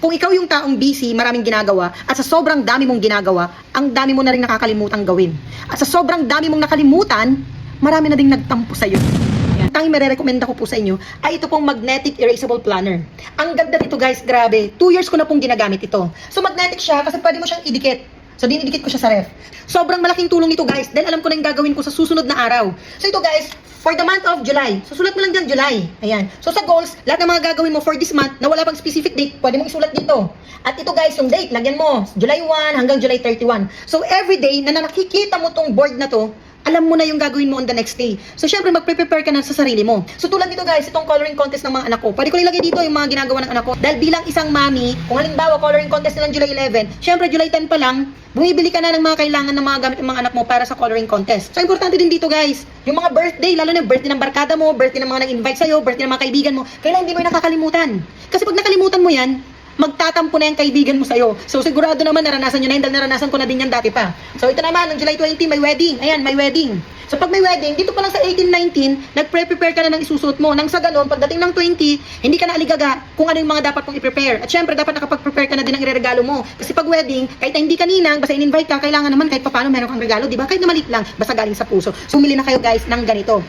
Kung ikaw yung taong busy, maraming ginagawa, at sa sobrang dami mong ginagawa, ang dami mo na rin nakakalimutang gawin. At sa sobrang dami mong nakalimutan, marami na ding nagtampo sa'yo. Tanging mere-recommenda ko po sa inyo ay ito pong magnetic erasable planner. Ang ganda nito guys, grabe. 2 years ko na pong ginagamit ito. So magnetic siya kasi pwede mo siyang idikit. So dinidikit ko siya sa ref. Sobrang malaking tulong nito guys dahil alam ko na yung gagawin ko sa susunod na araw. So ito guys, for the month of July. Susulat mo lang dyan July. Ayan. So sa goals, lahat ng mga gagawin mo for this month na wala pang specific date, pwede mong isulat dito. At ito guys, yung date, lagyan mo July 1 hanggang July 31. So every day na nakikita mo tong board na to, alam mo na yung gagawin mo on the next day. So, syempre, magpe-prepare ka na sa sarili mo. So, tulad dito guys, itong coloring contest ng mga anak ko. Pwede ko ilagay dito yung mga ginagawa ng anak ko. Dahil bilang isang mami, kung halimbawa, coloring contest nilang July 11, syempre, July 10 pa lang, bumibili ka na ng mga kailangan ng mga gamit ng mga anak mo para sa coloring contest. So, importante din dito guys, yung mga birthday, lalo na yung birthday ng barkada mo, birthday ng mga nag-invite sa'yo, birthday ng mga kaibigan mo, kailangan hindi mo yung nakakalimutan. Kasi pag nakalimutan mo yan, magtatampo na yung kaibigan mo sa'yo. So, sigurado naman naranasan nyo na yun dahil naranasan ko na din yan dati pa. So, ito naman, ng July 20, may wedding. Ayan, may wedding. So, pag may wedding, dito pa lang sa 18-19, nagpre-prepare ka na ng isusuot mo. Nang sa ganun, pagdating ng 20, hindi ka na aligaga kung ano yung mga dapat mong i-prepare. At syempre, dapat nakapag-prepare ka na din ng ireregalo mo. Kasi pag wedding, kahit na hindi ka ninang, basta in-invite ka, kailangan naman kahit paano meron kang regalo, di ba? Kahit na maliit lang, basta galing sa puso. Sumili na kayo guys ng ganito.